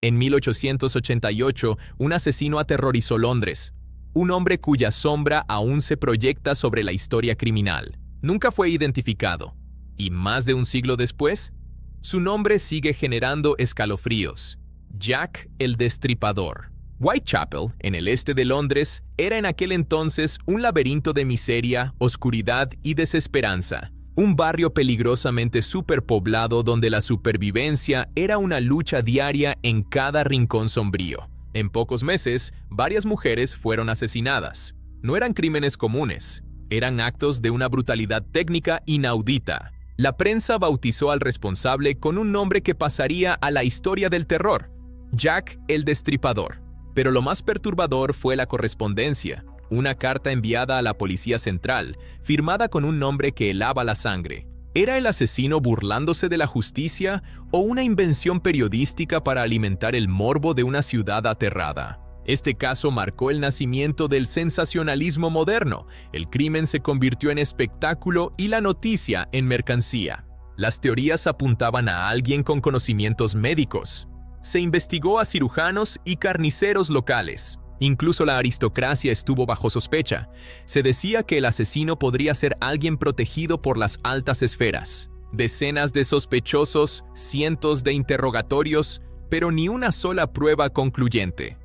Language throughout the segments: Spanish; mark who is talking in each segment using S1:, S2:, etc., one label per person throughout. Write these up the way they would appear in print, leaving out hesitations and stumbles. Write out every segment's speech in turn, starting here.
S1: En 1888, un asesino aterrorizó Londres. Un hombre cuya sombra aún se proyecta sobre la historia criminal. Nunca fue identificado. Y más de un siglo después, su nombre sigue generando escalofríos. Jack el Destripador. Whitechapel, en el este de Londres, era en aquel entonces un laberinto de miseria, oscuridad y desesperanza. Un barrio peligrosamente superpoblado donde la supervivencia era una lucha diaria en cada rincón sombrío. En pocos meses, varias mujeres fueron asesinadas. No eran crímenes comunes, eran actos de una brutalidad técnica inaudita. La prensa bautizó al responsable con un nombre que pasaría a la historia del terror: Jack el Destripador. Pero lo más perturbador fue la correspondencia. Una carta enviada a la Policía Central, firmada con un nombre que helaba la sangre. ¿Era el asesino burlándose de la justicia o una invención periodística para alimentar el morbo de una ciudad aterrada? Este caso marcó el nacimiento del sensacionalismo moderno. El crimen se convirtió en espectáculo y la noticia en mercancía. Las teorías apuntaban a alguien con conocimientos médicos. Se investigó a cirujanos y carniceros locales. Incluso la aristocracia estuvo bajo sospecha. Se decía que el asesino podría ser alguien protegido por las altas esferas. Decenas de sospechosos, cientos de interrogatorios, pero ni una sola prueba concluyente.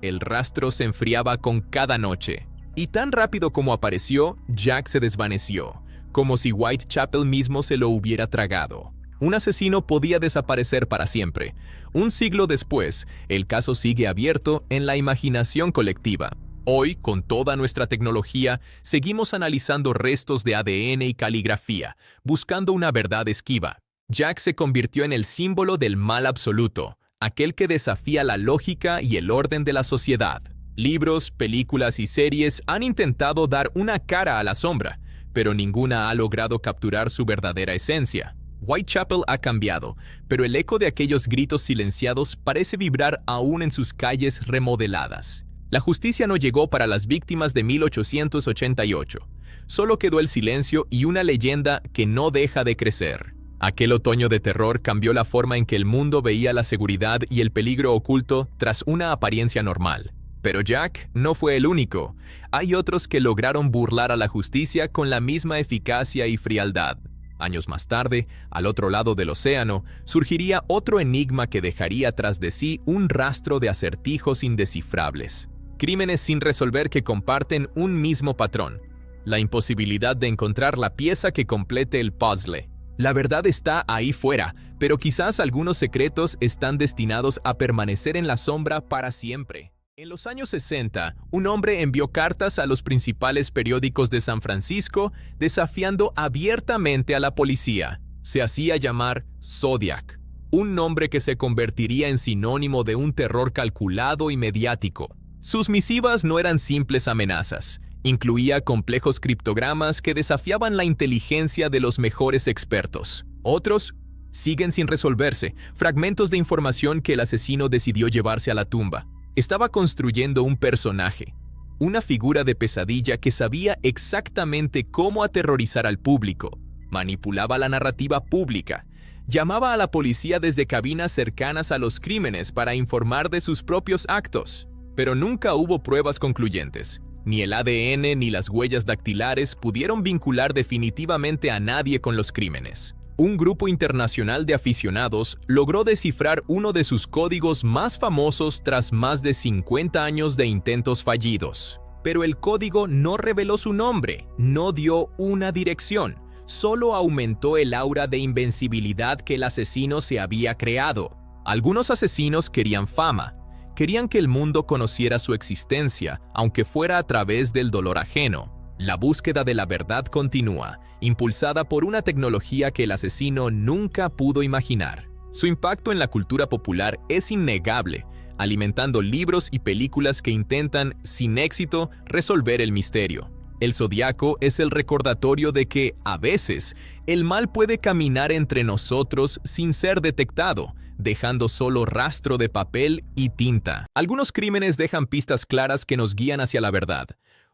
S1: El rastro se enfriaba con cada noche. Y tan rápido como apareció, Jack se desvaneció, como si Whitechapel mismo se lo hubiera tragado. Un asesino podía desaparecer para siempre. Un siglo después, el caso sigue abierto en la imaginación colectiva. Hoy, con toda nuestra tecnología, seguimos analizando restos de ADN y caligrafía, buscando una verdad esquiva. Jack se convirtió en el símbolo del mal absoluto, aquel que desafía la lógica y el orden de la sociedad. Libros, películas y series han intentado dar una cara a la sombra, pero ninguna ha logrado capturar su verdadera esencia. Whitechapel ha cambiado, pero el eco de aquellos gritos silenciados parece vibrar aún en sus calles remodeladas. La justicia no llegó para las víctimas de 1888. Solo quedó el silencio y una leyenda que no deja de crecer. Aquel otoño de terror cambió la forma en que el mundo veía la seguridad y el peligro oculto tras una apariencia normal. Pero Jack no fue el único. Hay otros que lograron burlar a la justicia con la misma eficacia y frialdad. Años más tarde, al otro lado del océano, surgiría otro enigma que dejaría tras de sí un rastro de acertijos indescifrables. Crímenes sin resolver que comparten un mismo patrón: la imposibilidad de encontrar la pieza que complete el puzzle. La verdad está ahí fuera, pero quizás algunos secretos están destinados a permanecer en la sombra para siempre. En los años 60, un hombre envió cartas a los principales periódicos de San Francisco desafiando abiertamente a la policía. Se hacía llamar Zodiac, un nombre que se convertiría en sinónimo de un terror calculado y mediático. Sus misivas no eran simples amenazas. Incluía complejos criptogramas que desafiaban la inteligencia de los mejores expertos. Otros siguen sin resolverse, fragmentos de información que el asesino decidió llevarse a la tumba. Estaba construyendo un personaje, una figura de pesadilla que sabía exactamente cómo aterrorizar al público. Manipulaba la narrativa pública. Llamaba a la policía desde cabinas cercanas a los crímenes para informar de sus propios actos. Pero nunca hubo pruebas concluyentes. Ni el ADN ni las huellas dactilares pudieron vincular definitivamente a nadie con los crímenes. Un grupo internacional de aficionados logró descifrar uno de sus códigos más famosos tras más de 50 años de intentos fallidos. Pero el código no reveló su nombre, no dio una dirección, solo aumentó el aura de invencibilidad que el asesino se había creado. Algunos asesinos querían fama, querían que el mundo conociera su existencia, aunque fuera a través del dolor ajeno. La búsqueda de la verdad continúa, impulsada por una tecnología que el asesino nunca pudo imaginar. Su impacto en la cultura popular es innegable, alimentando libros y películas que intentan, sin éxito, resolver el misterio. El Zodíaco es el recordatorio de que, a veces, el mal puede caminar entre nosotros sin ser detectado, dejando solo rastro de papel y tinta. Algunos crímenes dejan pistas claras que nos guían hacia la verdad.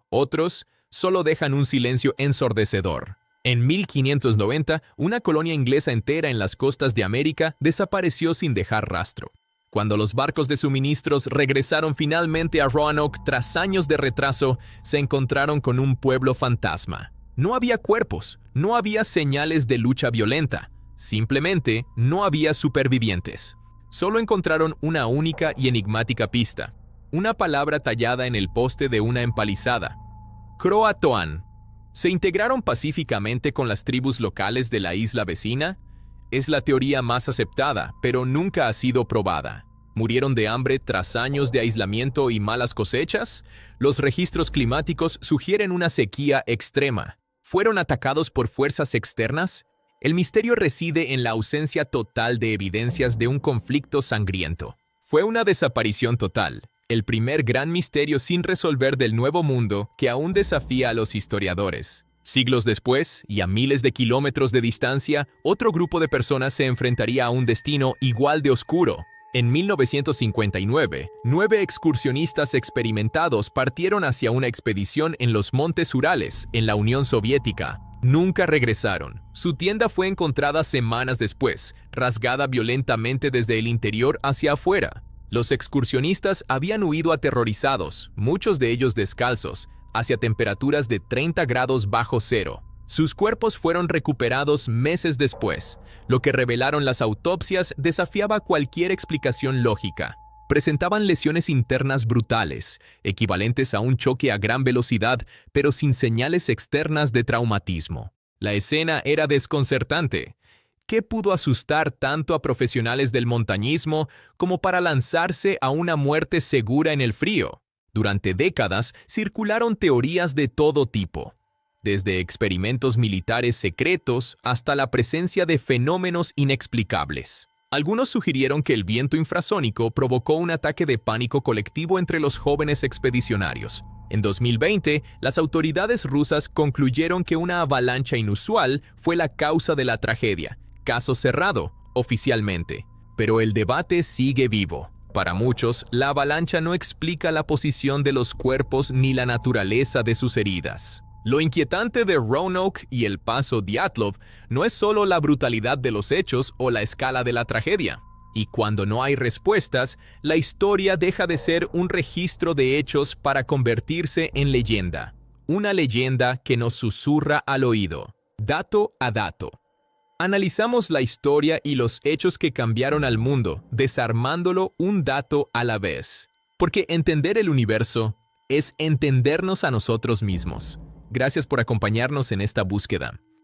S1: Otros solo dejan un silencio ensordecedor. En 1590, una colonia inglesa entera en las costas de América desapareció sin dejar rastro. Cuando los barcos de suministros regresaron finalmente a Roanoke tras años de retraso, se encontraron con un pueblo fantasma. No había cuerpos, no había señales de lucha violenta, simplemente no había supervivientes. Solo encontraron una única y enigmática pista, una palabra tallada en el poste de una empalizada: Croatoan. ¿Se integraron pacíficamente con las tribus locales de la isla vecina? Es la teoría más aceptada, pero nunca ha sido probada. ¿Murieron de hambre tras años de aislamiento y malas cosechas? Los registros climáticos sugieren una sequía extrema. ¿Fueron atacados por fuerzas externas? El misterio reside en la ausencia total de evidencias de un conflicto sangriento. Fue una desaparición total, el primer gran misterio sin resolver del Nuevo Mundo que aún desafía a los historiadores. Siglos después, y a miles de kilómetros de distancia, otro grupo de personas se enfrentaría a un destino igual de oscuro. En 1959, 9 excursionistas experimentados partieron hacia una expedición en los Montes Urales, en la Unión Soviética. Nunca regresaron. Su tienda fue encontrada semanas después, rasgada violentamente desde el interior hacia afuera. Los excursionistas habían huido aterrorizados, muchos de ellos descalzos, hacia temperaturas de 30 grados bajo cero. Sus cuerpos fueron recuperados meses después. Lo que revelaron las autopsias desafiaba cualquier explicación lógica. Presentaban lesiones internas brutales, equivalentes a un choque a gran velocidad, pero sin señales externas de traumatismo. La escena era desconcertante. ¿Qué pudo asustar tanto a profesionales del montañismo como para lanzarse a una muerte segura en el frío? Durante décadas circularon teorías de todo tipo, desde experimentos militares secretos hasta la presencia de fenómenos inexplicables. Algunos sugirieron que el viento infrasónico provocó un ataque de pánico colectivo entre los jóvenes expedicionarios. En 2020, las autoridades rusas concluyeron que una avalancha inusual fue la causa de la tragedia. Caso cerrado, oficialmente. Pero el debate sigue vivo. Para muchos, la avalancha no explica la posición de los cuerpos ni la naturaleza de sus heridas. Lo inquietante de Roanoke y el paso Dyatlov no es solo la brutalidad de los hechos o la escala de la tragedia. Y cuando no hay respuestas, la historia deja de ser un registro de hechos para convertirse en leyenda. Una leyenda que nos susurra al oído, dato a dato. Analizamos la historia y los hechos que cambiaron al mundo, desarmándolo un dato a la vez. Porque entender el universo es entendernos a nosotros mismos. Gracias por acompañarnos en esta búsqueda.